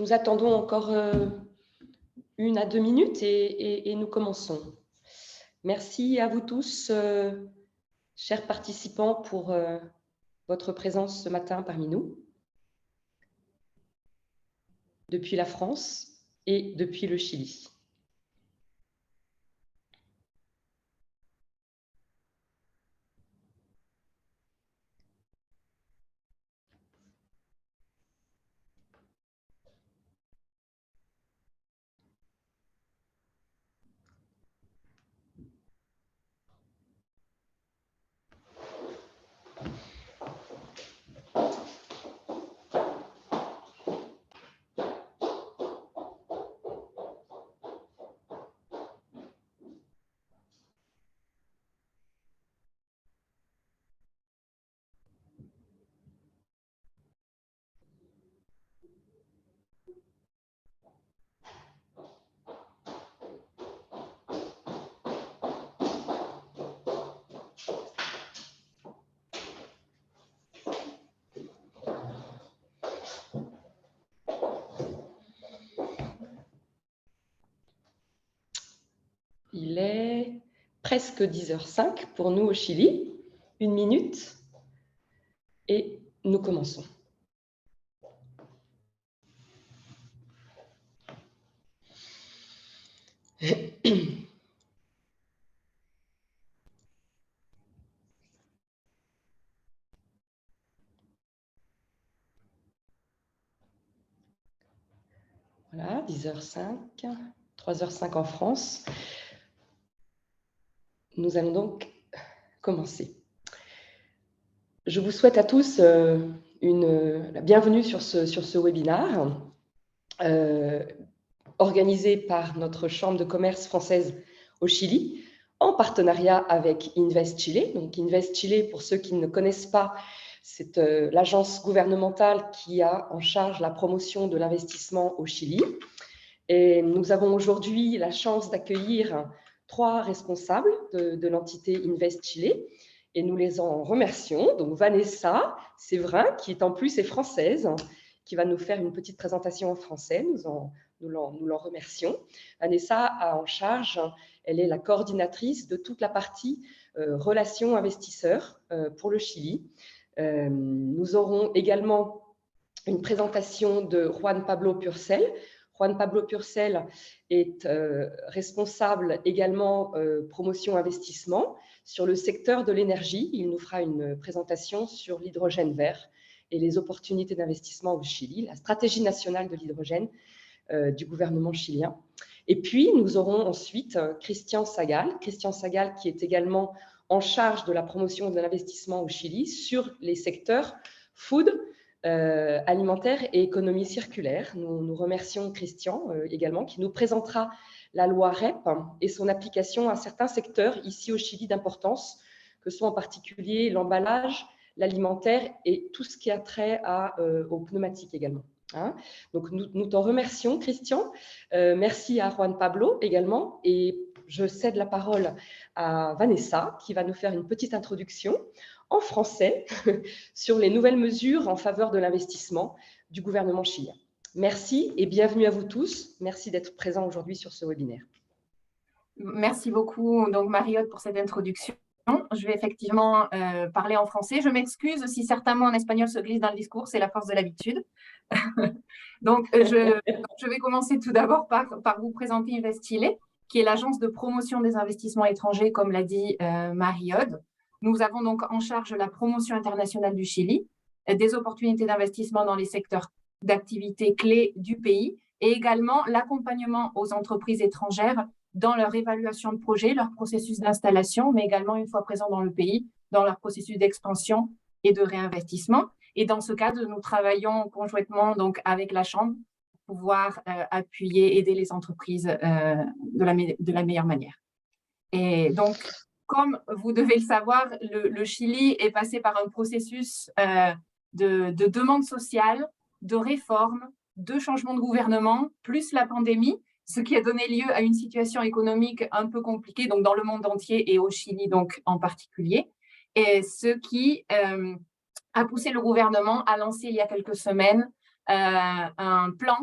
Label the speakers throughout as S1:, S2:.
S1: Nous attendons encore 1 à 2 minutes et nous commençons. Merci à vous tous, chers participants, pour votre présence ce matin parmi nous, depuis la France et depuis le Chili. Il est presque 10h05 pour nous au Chili, 1 minute, et nous commençons. Voilà, 10h05, 3h05 en France. Nous allons donc commencer. Je vous souhaite à tous la bienvenue sur ce webinaire organisé par notre Chambre de commerce française au Chili, en partenariat avec Invest Chile. Donc Invest Chile, pour ceux qui ne connaissent pas, c'est l'agence gouvernementale qui a en charge la promotion de l'investissement au Chili. Et nous avons aujourd'hui la chance d'accueillir 3 responsables de l'entité Invest Chile, et nous les en remercions. Donc Vanessa Séverin, qui en plus est française, qui va nous faire une petite présentation en français. Nous l'en remercions. Vanessa a en charge, elle est la coordinatrice de toute la partie relations investisseurs pour le Chili. Nous aurons également une présentation de Juan Pablo Purcell. Juan Pablo Purcell est responsable également promotion investissement sur le secteur de l'énergie. Il nous fera une présentation sur l'hydrogène vert et les opportunités d'investissement au Chili, la stratégie nationale de l'hydrogène du gouvernement chilien. Et puis, nous aurons ensuite Christian Sagal qui est également en charge de la promotion de l'investissement au Chili sur les secteurs food, alimentaire et économie circulaire. Nous remercions Christian également, qui nous présentera la loi REP et son application à certains secteurs ici au Chili d'importance, que sont en particulier l'emballage, l'alimentaire et tout ce qui a trait aux pneumatiques également. Hein. Donc nous t'en remercions, Christian. Merci à Juan Pablo également. Et je cède la parole à Vanessa, qui va nous faire une petite introduction en français sur les nouvelles mesures en faveur de l'investissement du gouvernement chilien. Merci et bienvenue à vous tous. Merci d'être présents aujourd'hui sur ce webinaire.
S2: Merci beaucoup, donc Mariotte, pour cette introduction. Je vais effectivement parler en français. Je m'excuse si certains mots en espagnol se glissent dans le discours, c'est la force de l'habitude. Donc, je vais commencer tout d'abord par vous présenter Invest Chile, qui est l'agence de promotion des investissements étrangers, comme l'a dit Mariotte. Nous avons donc en charge la promotion internationale du Chili, des opportunités d'investissement dans les secteurs d'activité clés du pays et également l'accompagnement aux entreprises étrangères dans leur évaluation de projet, leur processus d'installation, mais également, une fois présents dans le pays, dans leur processus d'expansion et de réinvestissement. Et dans ce cadre, nous travaillons conjointement donc, avec la Chambre pour pouvoir appuyer, aider les entreprises de la meilleure manière. Et donc, comme vous devez le savoir, le Chili est passé par un processus de demande sociale, de réforme, de changement de gouvernement, plus la pandémie, ce qui a donné lieu à une situation économique un peu compliquée donc dans le monde entier et au Chili donc en particulier, et ce qui a poussé le gouvernement à lancer il y a quelques semaines un plan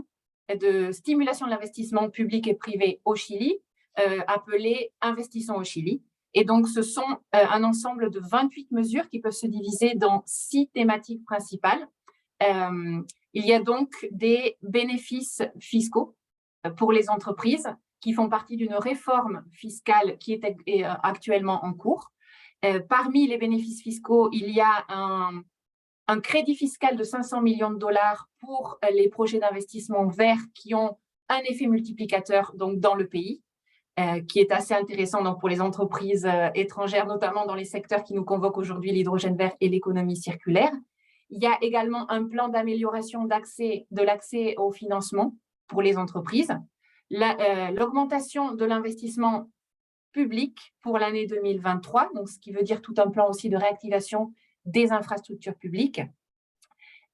S2: de stimulation de l'investissement public et privé au Chili, appelé Investissons au Chili. Et donc, ce sont un ensemble de 28 mesures qui peuvent se diviser dans 6 thématiques principales. Il y a donc des bénéfices fiscaux pour les entreprises qui font partie d'une réforme fiscale qui est actuellement en cours. Parmi les bénéfices fiscaux, il y a un crédit fiscal de 500 millions de dollars pour les projets d'investissement verts qui ont un effet multiplicateur donc, dans le pays, qui est assez intéressant donc, pour les entreprises étrangères, notamment dans les secteurs qui nous convoquent aujourd'hui, l'hydrogène vert et l'économie circulaire. Il y a également un plan d'amélioration de l'accès au financement pour les entreprises. L'augmentation de l'investissement public pour l'année 2023, donc ce qui veut dire tout un plan aussi de réactivation des infrastructures publiques.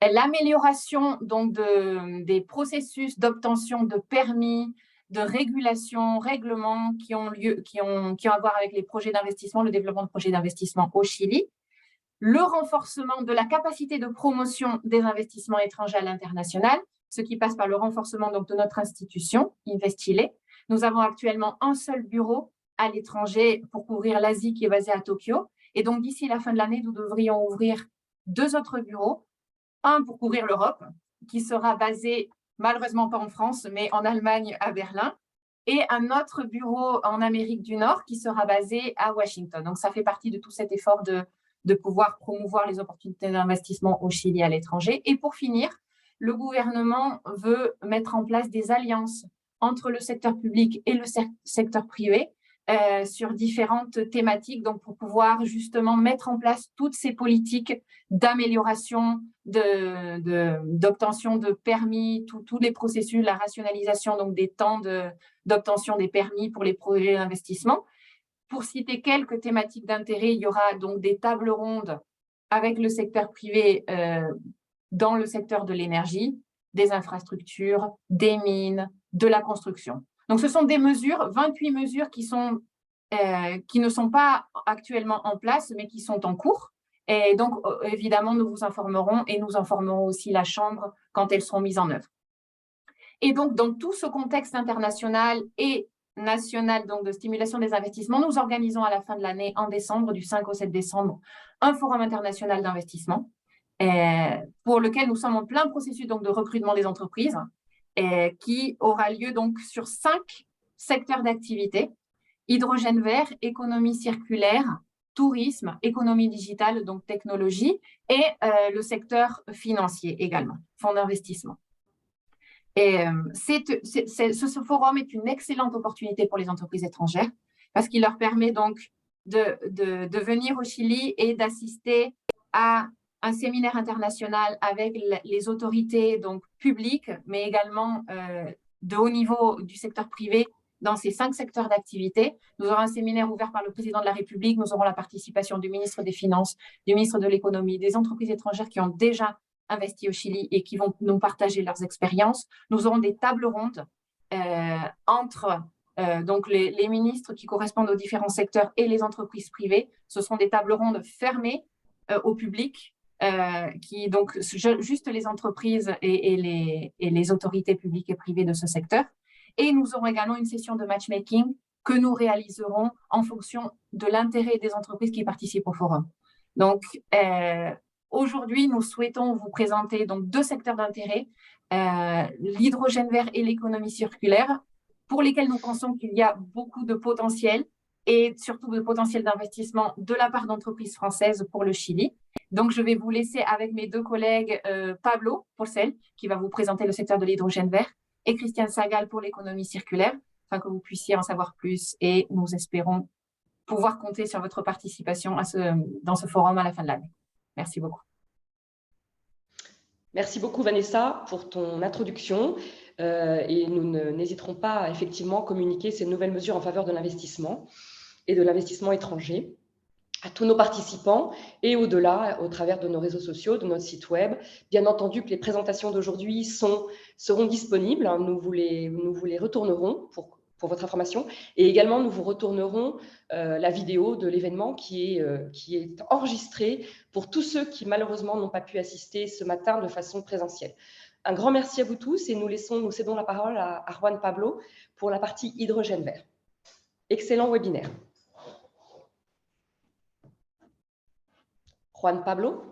S2: L'amélioration donc des processus d'obtention de permis, de régulation, règlements qui ont à voir avec les projets d'investissement, le développement de projets d'investissement au Chili. Le renforcement de la capacité de promotion des investissements étrangers à l'international, ce qui passe par le renforcement donc, de notre institution, Invest Chile. Nous avons actuellement un seul bureau à l'étranger pour couvrir l'Asie qui est basé à Tokyo. Et donc, d'ici la fin de l'année, nous devrions ouvrir 2 autres bureaux. Un pour couvrir l'Europe, qui sera basé, malheureusement pas en France, mais en Allemagne, à Berlin. Et un autre bureau en Amérique du Nord qui sera basé à Washington. Donc, ça fait partie de tout cet effort de pouvoir promouvoir les opportunités d'investissement au Chili à l'étranger. Et pour finir, le gouvernement veut mettre en place des alliances entre le secteur public et le secteur privé sur différentes thématiques, donc pour pouvoir justement mettre en place toutes ces politiques d'amélioration, d'obtention de permis, tous les processus, la rationalisation donc des temps d'obtention des permis pour les projets d'investissement. Pour citer quelques thématiques d'intérêt, il y aura donc des tables rondes avec le secteur privé dans le secteur de l'énergie, des infrastructures, des mines, de la construction. Donc, ce sont des mesures, 28 mesures qui ne sont pas actuellement en place, mais qui sont en cours. Et donc, évidemment, nous vous informerons et nous informerons aussi la Chambre quand elles seront mises en œuvre. Et donc, dans tout ce contexte international et national donc, de stimulation des investissements, nous organisons à la fin de l'année, en décembre, du 5 au 7 décembre, un forum international d'investissement pour lequel nous sommes en plein processus donc, de recrutement des entreprises qui aura lieu donc, sur 5 secteurs d'activité: hydrogène vert, économie circulaire, tourisme, économie digitale, donc technologie, et le secteur financier également, fonds d'investissement. Et ce forum est une excellente opportunité pour les entreprises étrangères parce qu'il leur permet donc de venir au Chili et d'assister à un séminaire international avec les autorités donc, publiques, mais également de haut niveau du secteur privé dans ces 5 secteurs d'activité. Nous aurons un séminaire ouvert par le président de la République. Nous aurons la participation du ministre des Finances, du ministre de l'Économie, des entreprises étrangères qui ont déjà investi au Chili et qui vont nous partager leurs expériences. Nous aurons des tables rondes entre donc les ministres qui correspondent aux différents secteurs et les entreprises privées. Ce seront des tables rondes fermées au public, qui donc juste les entreprises et les autorités publiques et privées de ce secteur. Et nous aurons également une session de matchmaking que nous réaliserons en fonction de l'intérêt des entreprises qui participent au forum. Donc, aujourd'hui, nous souhaitons vous présenter donc 2 secteurs d'intérêt, l'hydrogène vert et l'économie circulaire, pour lesquels nous pensons qu'il y a beaucoup de potentiel et surtout de potentiel d'investissement de la part d'entreprises françaises pour le Chili. Donc, je vais vous laisser avec mes 2 collègues, Pablo Porcel, qui va vous présenter le secteur de l'hydrogène vert, et Christiane Sagal pour l'économie circulaire, afin que vous puissiez en savoir plus. Et nous espérons pouvoir compter sur votre participation dans ce forum à la fin de l'année. Merci beaucoup.
S1: Merci beaucoup, Vanessa, pour ton introduction. Et nous n'hésiterons pas à effectivement communiquer ces nouvelles mesures en faveur de l'investissement et de l'investissement étranger à tous nos participants et au-delà, au travers de nos réseaux sociaux, de notre site web. Bien entendu que les présentations d'aujourd'hui seront disponibles. Nous vous les retournerons pour votre information. Et également, nous vous retournerons la vidéo de l'événement qui est enregistrée pour tous ceux qui, malheureusement, n'ont pas pu assister ce matin de façon présentielle. Un grand merci à vous tous et nous cédons la parole à Juan Pablo pour la partie hydrogène vert. Excellent webinaire. Juan Pablo,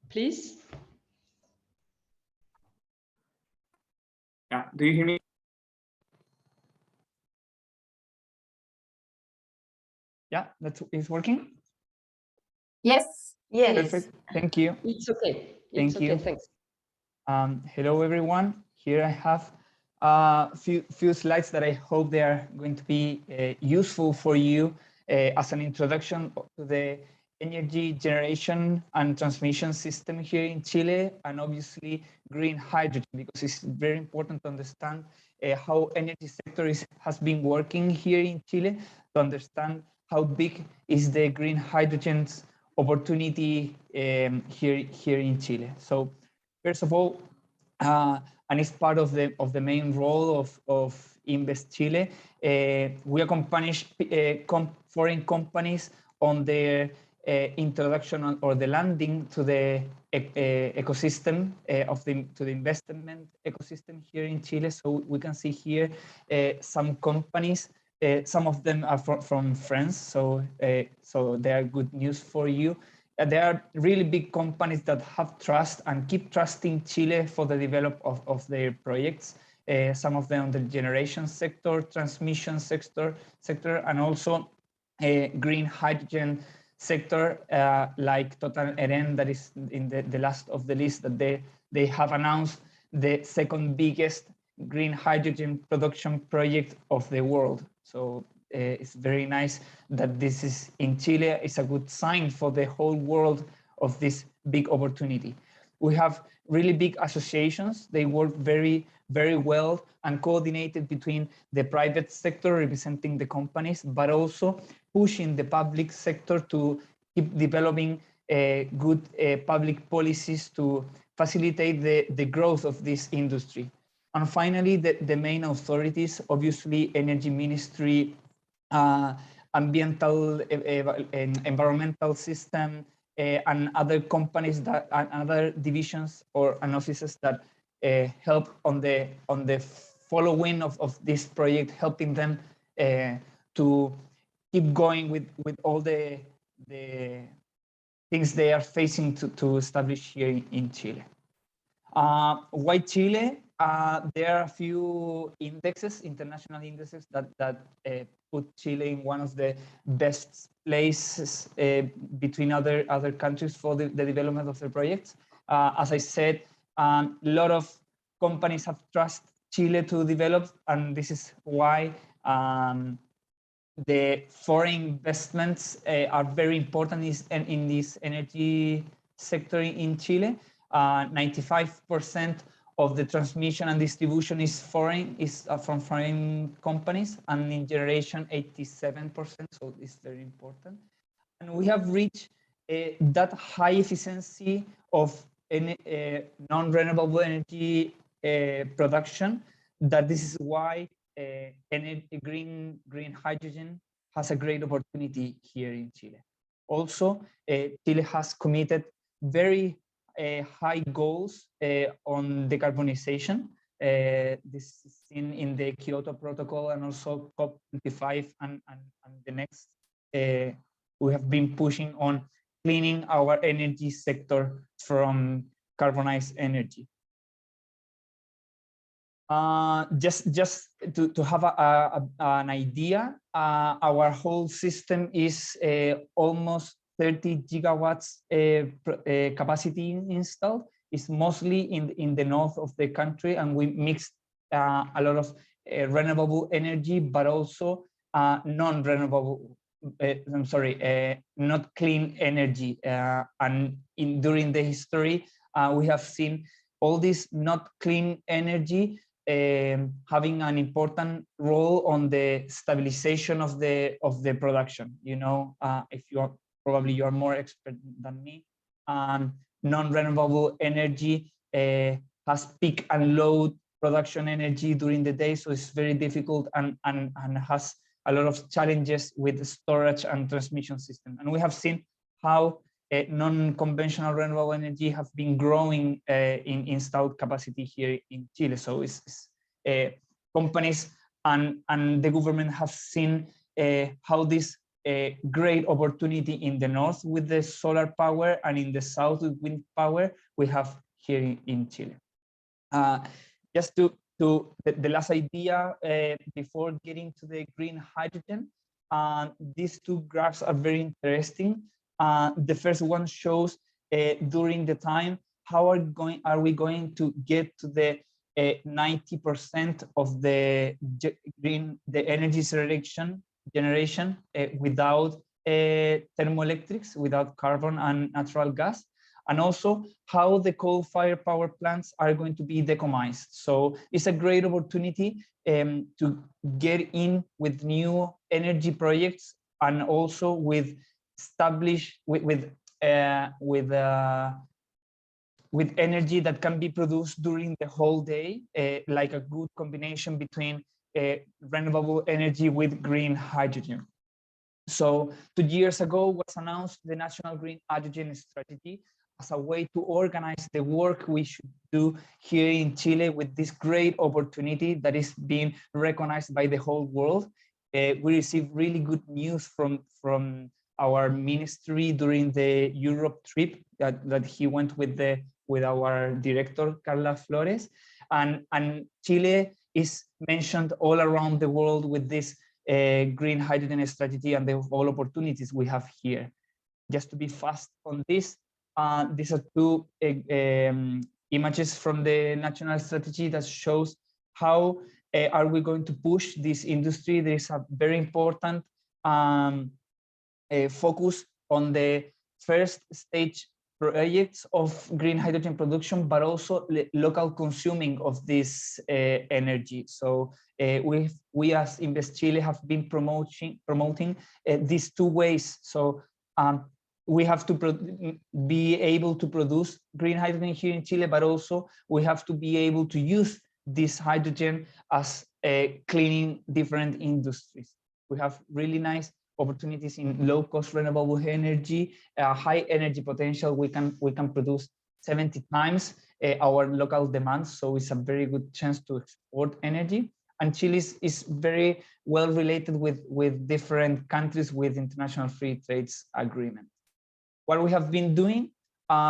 S1: please.
S3: Yeah, do you hear me? Yeah, it's working?
S2: Yes.
S1: Yes.
S3: Perfect. Thank you.
S1: It's okay.
S3: Thank you.
S1: Thanks.
S3: Hello, everyone. Here I have a few slides that I hope they are going to be useful for you as an introduction to the energy generation and transmission system here in Chile, and obviously green hydrogen, because it's very important to understand how energy sector has been working here in Chile, to understand how big is the green hydrogen's opportunity here in Chile. So first of all, and it's part of the main role of Invest Chile, we accompany foreign companies on their introduction or the landing to the ecosystem to the investment ecosystem here in Chile. So we can see here some companies. Some of them are from France, so they are good news for you. There are really big companies that have trust and keep trusting Chile for the development of their projects. Some of them on the generation sector, transmission sector, and also green hydrogen sector, like HYDROGÈNE, that is in the last of the list, that they have announced the second biggest green hydrogen production project of the world. So it's very nice that this is in Chile. It's a good sign for the whole world of this big opportunity. We have really big associations. They work very, very well and coordinated between the private sector representing the companies, but also pushing the public sector to keep developing good public policies to facilitate the growth of this industry. And finally, the main authorities, obviously Energy Ministry, environmental system, and other companies and other divisions and offices that help on the following of this project, helping them to keep going with all the things they are facing to establish here in Chile. Why Chile? There are a few indexes, international indexes, that put Chile in one of the best places between other countries for the development of the projects. As I said, a lot of companies have trusted Chile to develop, and this is why the foreign investments are very important in this energy sector in Chile. 95% of the transmission and distribution is from foreign companies, and in generation 87%, so it's very important. And we have reached that high efficiency of non-renewable energy production, that this is why green hydrogen has a great opportunity here in Chile. Also, Chile has committed very high goals on decarbonization. This is seen in the Kyoto Protocol and also COP25 and the next. We have been pushing on cleaning our energy sector from carbonized energy. Just to have an idea, our whole system is almost 30 gigawatts capacity installed. It's mostly in the north of the country, and we mixed a lot of renewable energy, but also non-renewable, not clean energy. And during the history, we have seen all this not clean energy having an important role on the stabilization of the production. You know, if you are probably you're more expert than me. Non-renewable energy has peak and low production energy during the day, so it's very difficult and has a lot of challenges with the storage and transmission system. And we have seen how non-conventional renewable energy have been growing in installed capacity here in Chile. So it's companies and the government have seen how this great opportunity in the north with the solar power and in the south with wind power we have here in Chile. Just to the last idea before getting to the green hydrogen, these two graphs are very interesting. The first one shows during the time how are we going to get to the 90% of the energy generation without thermoelectrics, without carbon and natural gas, and also how the coal-fired power plants are going to be decommissioned. So it's a great opportunity to get in with new energy projects and also with energy that can be produced during the whole day, like a good combination between renewable energy with green hydrogen. So 2 years ago was announced the National Green Hydrogen Strategy as a way to organize the work we should do here in Chile with this great opportunity that is being recognized by the whole world. We received really good news from our ministry during the Europe trip that he went with our director, Carla Flores. And Chile is mentioned all around the world with this green hydrogen strategy and the whole opportunities we have here. Just to be fast on this, these are two images from the national strategy that shows how are we going to push this industry. There is a very important focus on the first stage projects of green hydrogen production, but also local consuming of this energy. So we as Invest Chile have been promoting these two ways. So we have to be able to produce green hydrogen here in Chile, but also we have to be able to use this hydrogen as cleaning different industries. We have really nice opportunities in low-cost renewable energy, high energy potential. We can produce 70 times our local demand, so it's a very good chance to export energy. And Chile is very well related with different countries with international free trade agreement. What we have been doing,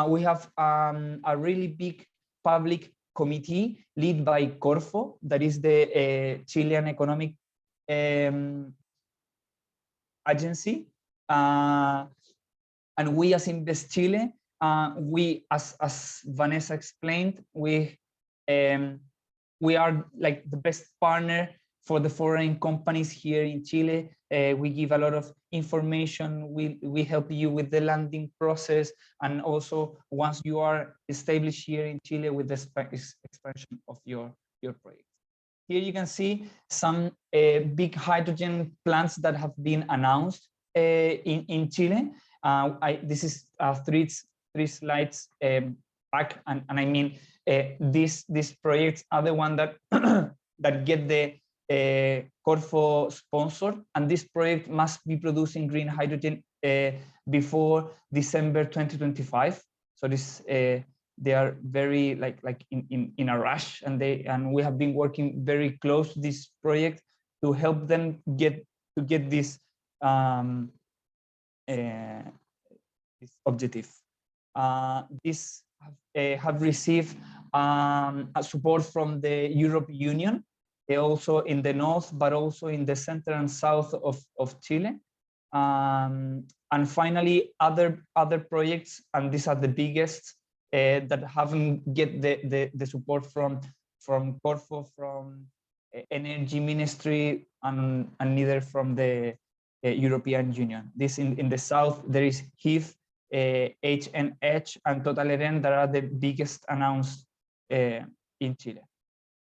S3: we have a really big public committee led by Corfo, that is the Chilean economic agency, and we as Invest Chile, we as Vanessa explained, we are like the best partner for the foreign companies here in Chile. We give a lot of information. We help you with the landing process, and also once you are established here in Chile with the expansion of your project. Here you can see some big hydrogen plants that have been announced in Chile. This is three slides back, and I mean these projects are the one that that get the Corfo sponsor, and this project must be producing green hydrogen before December 2025. So this they are very like in a rush, and we have been working very close to this project to help them get this this objective. This have received a support from the European Union, also in the north, but also in the center and south of Chile. And finally, other projects, and these are the biggest, that haven't get the support from Corfo, from Energy Ministry, and neither from the European Union. This in the south, there is HIF, HNH, and Total Eren that are the biggest announced in Chile.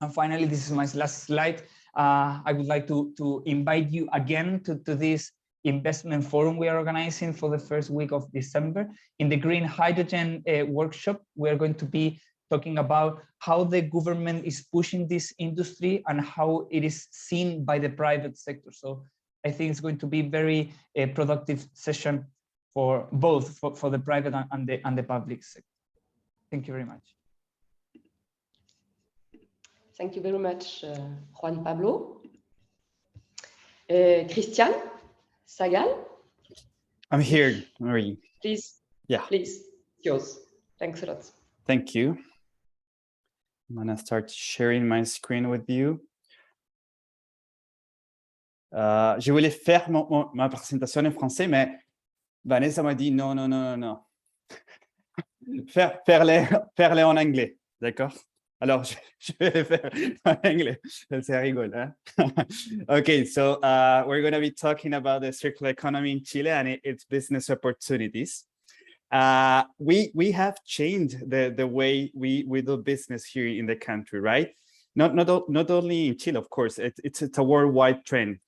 S3: And finally, this is my last slide. I would like to invite you again to this investment forum we are organizing for the first week of December. In the green hydrogen workshop, we are going to be talking about how the government is pushing this industry and how it is seen by the private sector. So I think it's going to be very productive session for both for the private and the public sector. Thank you very much.
S1: Thank you very much, Juan Pablo. Christian Sagal?
S4: I'm here, Marie.
S1: Please,
S4: Yeah.
S1: please, yours. Thanks a lot.
S4: Thank you. I'm gonna start sharing my screen with you. Je voulais faire ma présentation en français, mais Vanessa m'a dit non. Faire-les en anglais, d'accord? Alors, je vais le faire en anglais. C'est rigolo, hein? Okay, so we're going to be talking about the circular economy in Chile and its business opportunities. We have changed the way we do business here in the country, right? Not only in Chile, of course, it's a worldwide trend.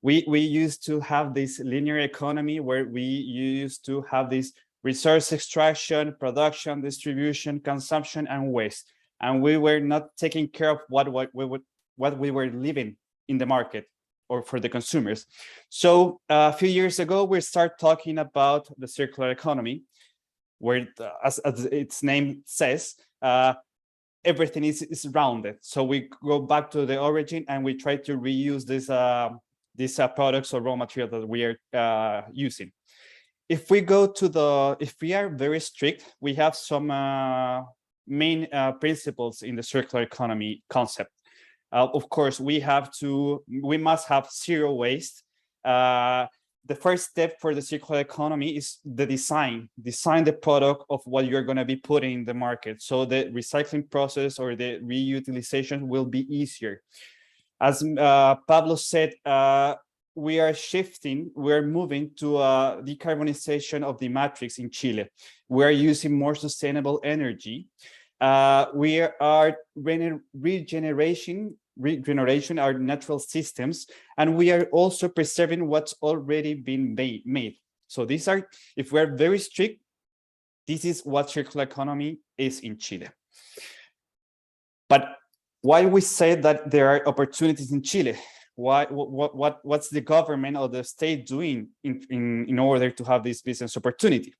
S4: We used to have this linear economy where we used to have this resource extraction, production, distribution, consumption, and waste. And we were not taking care of what we were living in the market or for the consumers. So a few years ago, we started talking about the circular economy, where, as its name says, everything is rounded. So we go back to the origin and we try to reuse these products or raw material that we are using. If we are very strict, we have some main principles in the circular economy concept. Of course, we must have zero waste. The first step for the circular economy is the design the product of what you're going to be putting in the market. So the recycling process or the reutilization will be easier. As Pablo said, we're moving to a decarbonization of the matrix in Chile. We are using more sustainable energy. We are regeneration our natural systems, and we are also preserving what's already been made. So these are, if we're very strict, this is what circular economy is in Chile. But why we say that there are opportunities in Chile? What's the government or the state doing in order to have this business opportunity?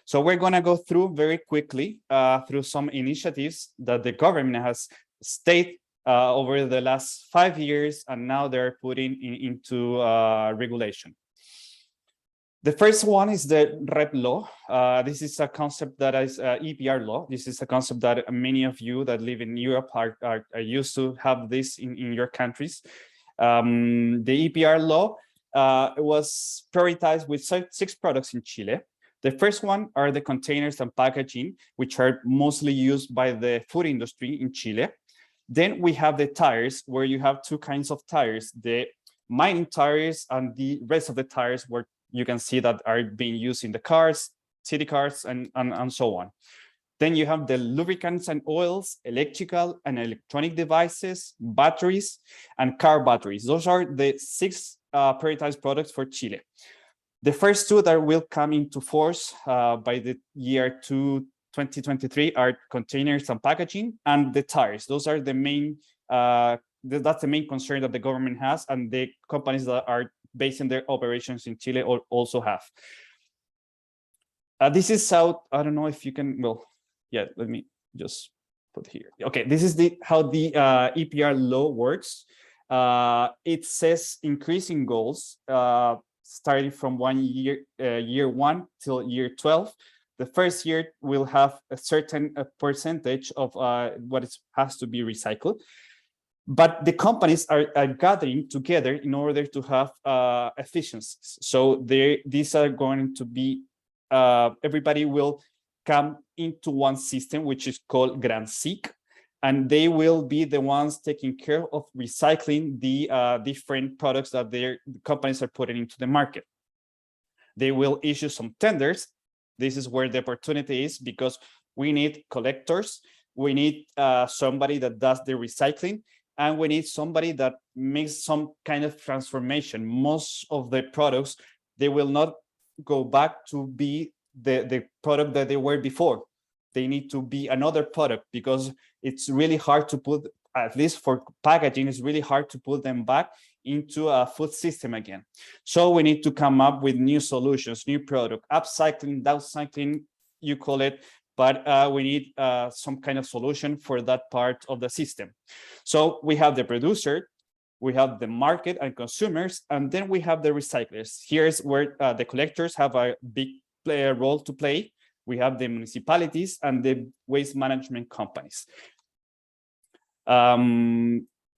S4: So we're going to go through very quickly through some initiatives that the government has stated over the last 5 years, and now they're putting into regulation. The first one is the REP law. This is a concept that is EPR law. This is a concept that many of you that live in Europe are used to have this in your countries. The EPR law was prioritized with 6 products in Chile. The first one are the containers and packaging, which are mostly used by the food industry in Chile. Then we have the tires, where you have 2 kinds of tires, the mining tires and the rest of the tires where you can see that are being used in the cars, city cars, and so on. Then you have the lubricants and oils, electrical and electronic devices, batteries, and car batteries. Those are the 6 prioritized products for Chile. The first 2 that will come into force by the year 2023 are containers and packaging, and the tires. Those are the main, that's the main concern that the government has, and the companies that are basing their operations in Chile also have. This is how, I don't know if you can, well, yeah, let me just put here. Okay, this is how the EPR law works. It says increasing goals starting from year 1 till year 12. The first year will have a certain percentage of what has to be recycled. But the companies are gathering together in order to have efficiencies. So these are going to be, everybody will come into one system, which is called Gran SIC, and they will be the ones taking care of recycling the different products that the companies are putting into the market. They will issue some tenders. This is where the opportunity is, because we need collectors, we need somebody that does the recycling, and we need somebody that makes some kind of transformation. Most of the products, they will not go back to be the product that they were before. They need to be another product, because it's really hard to put, at least for packaging, it's really hard to put them back into a food system again. So we need to come up with new solutions, new product, upcycling, downcycling, you call it, but we need some kind of solution for that part of the system. So we have the producer, we have the market and consumers, and then we have the recyclers. Here's where the collectors have a big role to play. We have the municipalities and the waste management companies.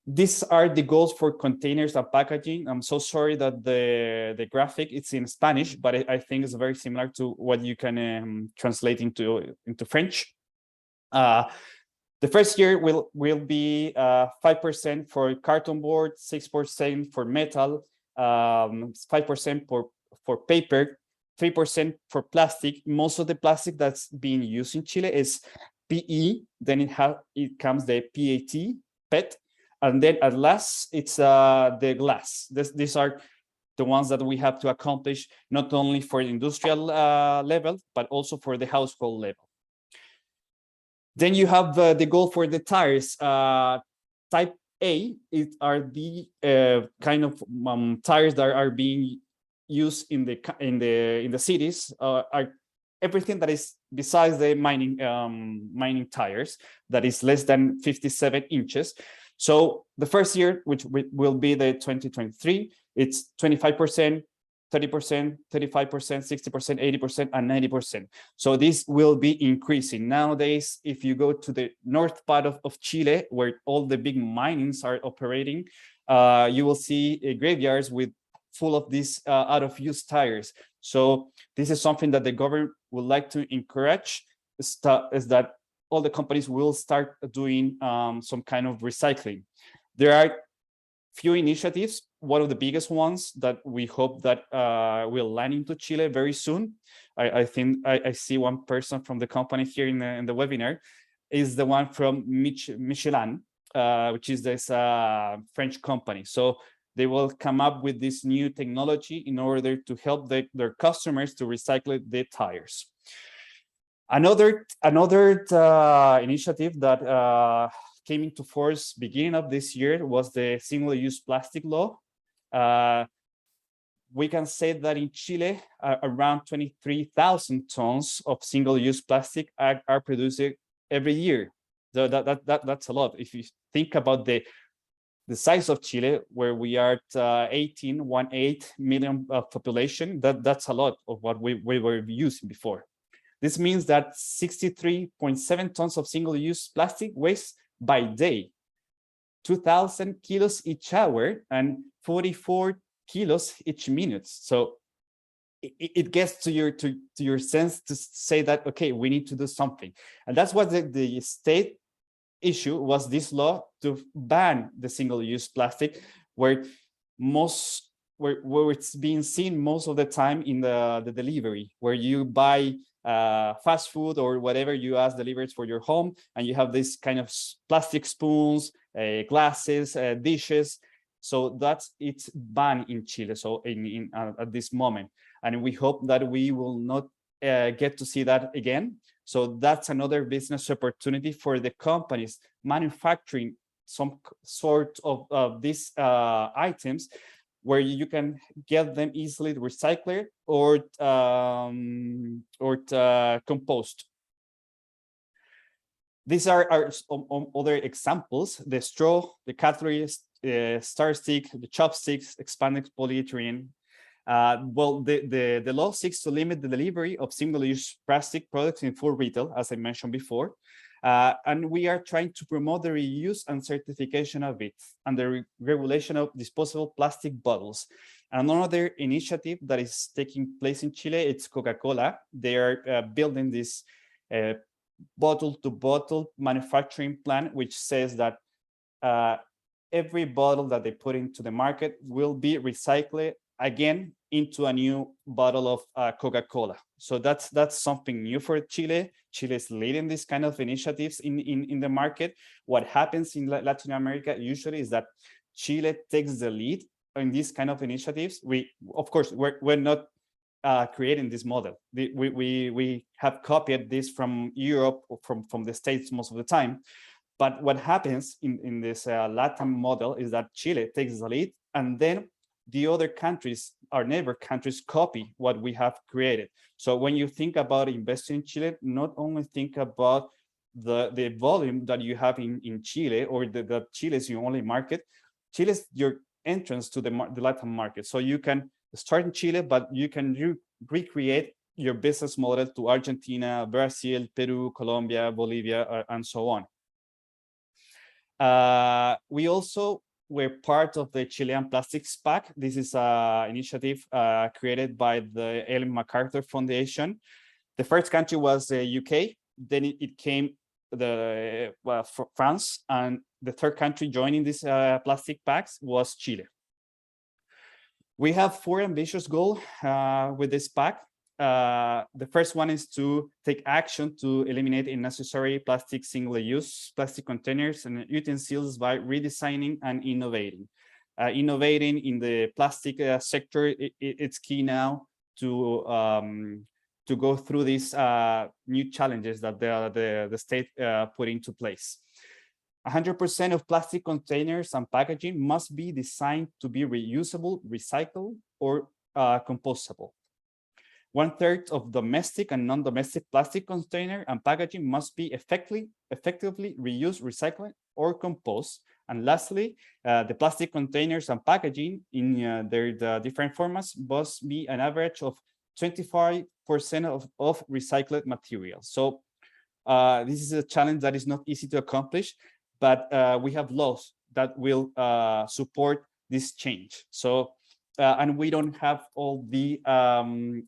S4: These are the goals for containers and packaging. I'm so sorry that the graphic it's in Spanish, but I think it's very similar to what you can translate into French. The first year will be 5% for carton board, 6% for metal, 5% for paper, 3% for plastic. Most of the plastic that's being used in Chile is PE. Then it comes the PET, and then at last it's the glass. These are the ones that we have to accomplish not only for the industrial level but also for the household level. Then you have the goal for the tires. Type A are the kind of tires that are being used in the cities. Are everything that is besides the mining tires that is less than 57 inches. So the first year, which will be the 2023, it's 25%. 30%, 35%, 60%, 80%, and 90%. So this will be increasing. Nowadays, if you go to the north part of Chile, where all the big minings are operating, you will see graveyards with full of these out-of-use tires. So this is something that the government would like to encourage, is that all the companies will start doing some kind of recycling. There are few initiatives. One of the biggest ones that we hope that will land into Chile very soon. I think I see one person from the company here in the webinar, is the one from Chilean, which is this French company. So they will come up with this new technology in order to help their customers to recycle the tires. Another initiative that came into force beginning of this year was the single-use plastic law. We can say that in Chile, around 23,000 tons of single-use plastic are produced every year. So that's a lot. If you think about the size of Chile, where we are at 18 million population, that's a lot of what we were using before. This means that 63.7 tons of single-use plastic waste by day, 2,000 kilos each hour, and 44 kilos each minute. So it gets to your sense to say that, okay, we need to do something. And that's what the state issue was, this law to ban the single-use plastic, where it's being seen most of the time in the delivery, where you buy fast food or whatever, you ask deliveries for your home, and you have this kind of plastic spoons, glasses, dishes. So it's banned in Chile. So at this moment, and we hope that we will not get to see that again. So that's another business opportunity for the companies manufacturing some sort of these items, where you can get them easily recycled or compost. These are other examples: the straw, the cutlery, star stick, the chopsticks, expanded polyethylene. Well, the law seeks to limit the delivery of single-use plastic products in full retail, as I mentioned before. And we are trying to promote the reuse and certification of it, and the regulation of disposable plastic bottles. And another initiative that is taking place in Chile, it's Coca-Cola. They are building this bottle-to-bottle manufacturing plant, which says that every bottle that they put into the market will be recycled again into a new bottle of Coca-Cola. So that's something new for Chile. Chile is leading these kind of initiatives in the market. What happens in Latin America usually is that Chile takes the lead in these kind of initiatives. Of course, we're not creating this model. We have copied this from Europe or from the States most of the time. But what happens in this Latin model is that Chile takes the lead and then the other countries, our neighbor countries, copy what we have created. So when you think about investing in Chile, not only think about the volume that you have in Chile, or that Chile is your only market. Chile is your entrance to the Latin market. So you can start in Chile, but you can recreate your business model to Argentina, Brazil, Peru, Colombia, Bolivia, and so on. We also were part of the Chilean Plastics Pact. This is an initiative created by the Ellen MacArthur Foundation. The first country was the UK, then it came France, and the third country joining this plastic pacts was Chile. We have 4 ambitious goals with this pact. The first one is to take action to eliminate unnecessary plastic single-use plastic containers and utensils by redesigning and innovating. Innovating in the plastic sector, it's key now to go through these new challenges that the state put into place. 100% of plastic containers and packaging must be designed to be reusable, recycled, or compostable. 1/3 of domestic and non-domestic plastic container and packaging must be effectively reused, recycled, or composed. And lastly, the plastic containers and packaging in their different formats must be an average of 25% of recycled material. So this is a challenge that is not easy to accomplish, but we have laws that will support this change. So, and we don't have all the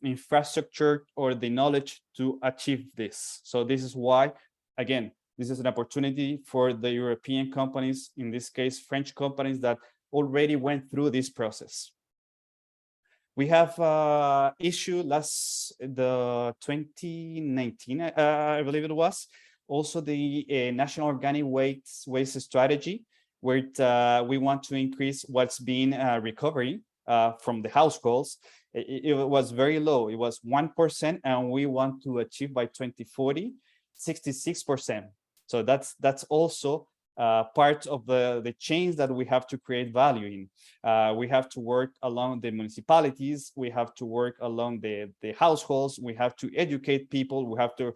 S4: infrastructure or the knowledge to achieve this. So this is why, again, this is an opportunity for the European companies, in this case, French companies that already went through this process. We have issued the 2019, I believe it was, also the National Organic Waste Strategy, where we want to increase what's being recovering from the households. It was very low. It was 1%, and we want to achieve by 2040, 66%. So that's also part of the change that we have to create value in. We have to work along the municipalities. We have to work along the households. We have to educate people. We have to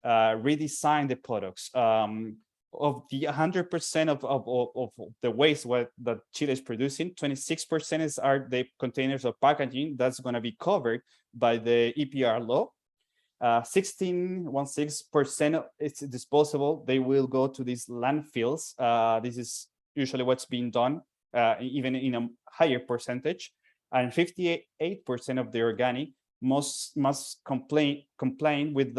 S4: redesign the products. Of the 100% of the waste that Chile is producing, 26% are the containers of packaging that's going to be covered by the EPR law. 16% it's disposable. They will go to these landfills. This is usually what's being done, even in a higher percentage. And 58% of the organic must comply with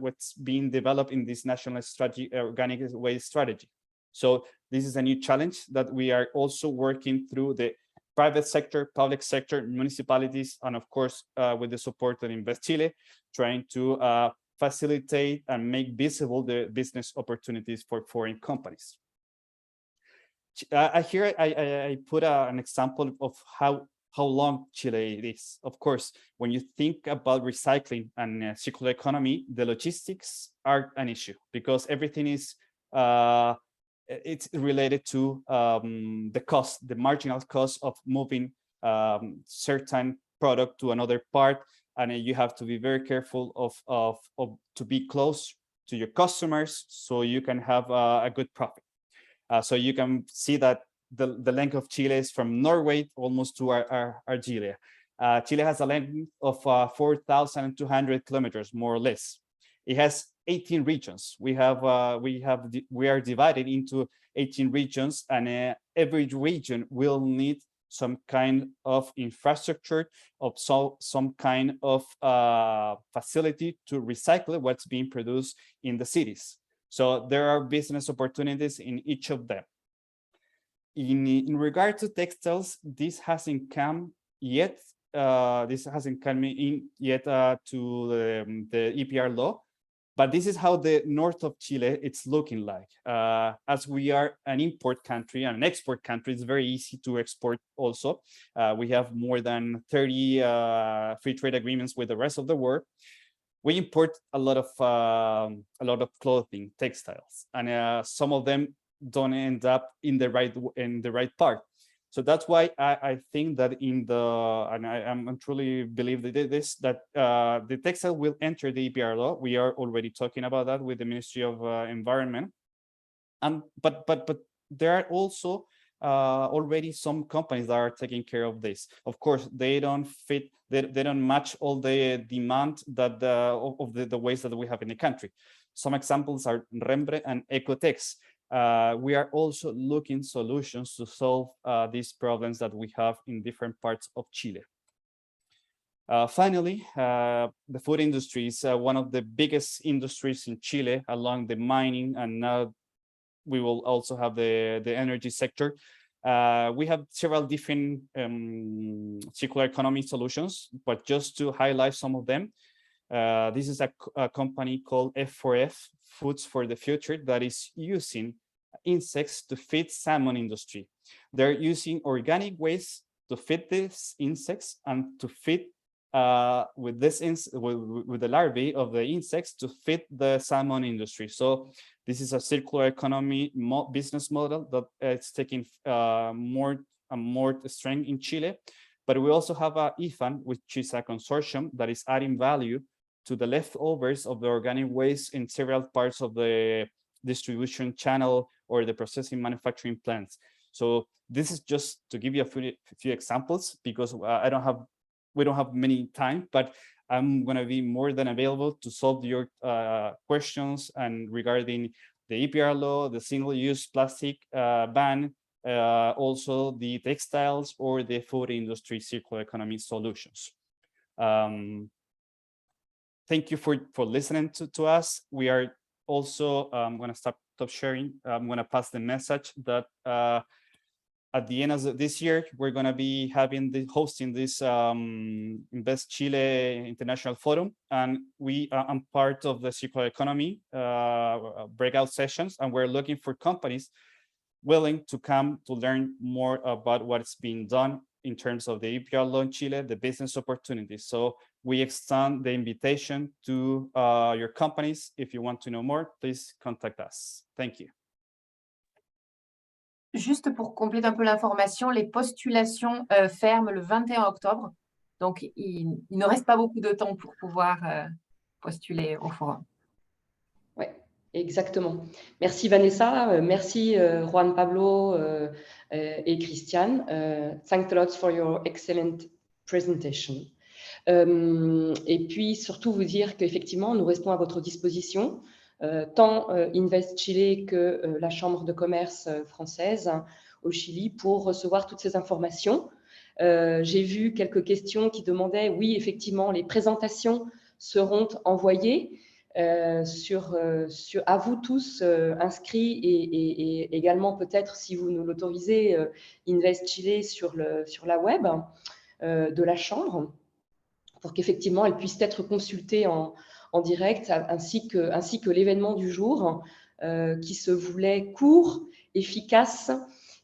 S4: what's being developed in this national strategy, organic waste strategy. So this is a new challenge that we are also working through the private sector, public sector, municipalities, and of course, with the support of Invest Chile, trying to facilitate and make visible the business opportunities for foreign companies. Here I put an example of how long Chile is. Of course, when you think about recycling and circular economy, the logistics are an issue because everything is it's related to the cost, the marginal cost of moving certain product to another part, and you have to be very careful of to be close to your customers so you can have a good profit. So you can see that the length of Chile is from Norway almost to Argelia. Chile has a length of 4,200 kilometers, more or less. It has 18 regions. We are divided into 18 regions, and every region will need some kind of infrastructure, of some kind of facility to recycle what's being produced in the cities. So there are business opportunities in each of them. In regard to textiles, this hasn't come yet. This hasn't come in yet to the EPR law, but this is how the north of Chile it's looking like. As we are an import country and an export country, it's very easy to export also. We have more than 30 free trade agreements with the rest of the world. We import a lot of clothing, textiles, and some of them don't end up in the right part. So that's why I think that in the, and I'm truly believe that the textile will enter the EPR law. We are already talking about that with the Ministry of Environment. But there are also already some companies that are taking care of this. Of course, they don't fit, they don't match all the demand that of the waste that we have in the country. Some examples are Renewable and Ecotex. We are also looking solutions to solve these problems that we have in different parts of Chile. Finally, the food industry is one of the biggest industries in Chile, along the mining, and now we will also have the energy sector. We have several different circular economy solutions, but just to highlight some of them, this is a company called F4F, Foods for the Future, that is using insects to feed salmon industry. They're using organic waste to feed these insects and to feed with the larvae of the insects to feed the salmon industry. So this is a circular economy business model that it's taking more and more strength in Chile. But we also have a IFAN, which is a consortium that is adding value to the leftovers of the organic waste in several parts of the distribution channel or the processing manufacturing plants. So this is just to give you a few examples, because we don't have many time, but I'm going to be more than available to solve your questions and regarding the EPR law, the single-use plastic ban, also the textiles or the food industry circular economy solutions. Thank you for listening to us. We are also going to stop sharing. I'm going to pass the message that at the end of this year, we're going to be hosting this Invest Chile International Forum, and I'm part of the circular economy breakout sessions, and we're looking for companies willing to come to learn more about what's being done in terms of the EPR law in Chile, the business opportunities. So we extend the invitation to your companies. If you want to know more, please contact us. Thank you.
S2: Juste pour compléter un peu l'information, les postulations ferment le 21 octobre. Donc, il ne reste pas beaucoup de temps pour pouvoir postuler au forum.
S1: Oui, exactement. Merci Vanessa, merci Juan Pablo et Christian. Thanks a lot for your excellent presentation. Et puis, surtout vous dire qu'effectivement, nous restons à votre disposition. Tant Invest Chile que la Chambre de commerce française au Chili pour recevoir toutes ces informations. J'ai vu quelques questions qui demandaient, oui, effectivement, les présentations seront envoyées à vous tous inscrits et également peut-être, si vous nous l'autorisez, Invest Chile sur la web de la Chambre pour qu'effectivement, elles puissent être consultées en direct, ainsi que l'événement du jour qui se voulait court, efficace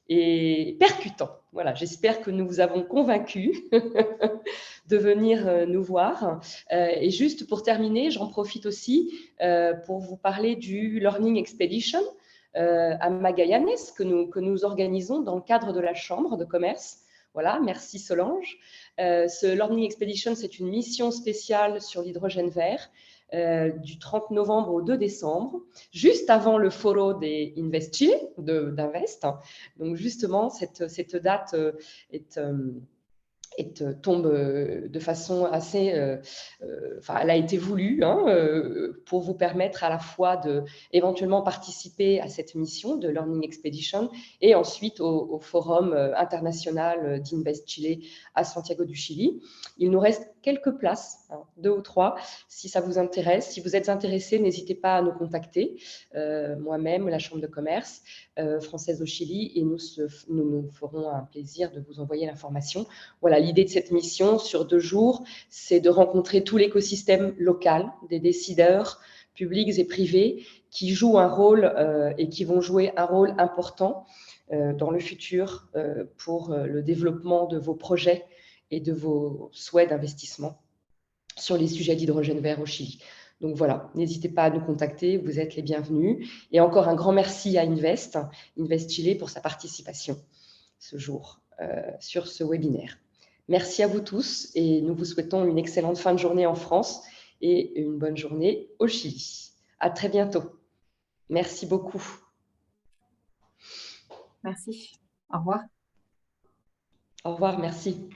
S1: et percutant. Voilà, j'espère que nous vous avons convaincus de venir nous voir. Et juste pour terminer, j'en profite aussi pour vous parler du Learning Expedition à Magallanes que nous organisons dans le cadre de la Chambre de commerce. Voilà, merci Solange. Ce Learning Expedition, c'est une mission spéciale sur l'hydrogène vert du 30 novembre au 2 décembre, juste avant le foro des Invest Chile, d'Invest. Donc justement, cette date tombe de façon assez... elle a été voulue pour vous permettre à la fois d'éventuellement participer à cette mission de Learning Expedition et ensuite au forum international d'Invest Chile à Santiago du Chili. Il nous reste quelques places, 2 ou 3, si ça vous intéresse. Si vous êtes intéressé, n'hésitez pas à nous contacter, moi-même, la Chambre de commerce française au Chili, et nous ferons un plaisir de vous envoyer l'information. Voilà, l'idée de cette mission sur 2 jours, c'est de rencontrer tout l'écosystème local, des décideurs publics et privés qui jouent un rôle et qui vont jouer un rôle important dans le futur pour le développement de vos projets et de vos souhaits d'investissement sur les sujets d'hydrogène vert au Chili. Donc voilà, n'hésitez pas à nous contacter, vous êtes les bienvenus. Et encore un grand merci à Invest Chile pour sa participation ce jour sur ce webinaire. Merci à vous tous et nous vous souhaitons une excellente fin de journée en France et une bonne journée au Chili. À très bientôt. Merci beaucoup.
S2: Merci. Au revoir.
S1: Au revoir, merci.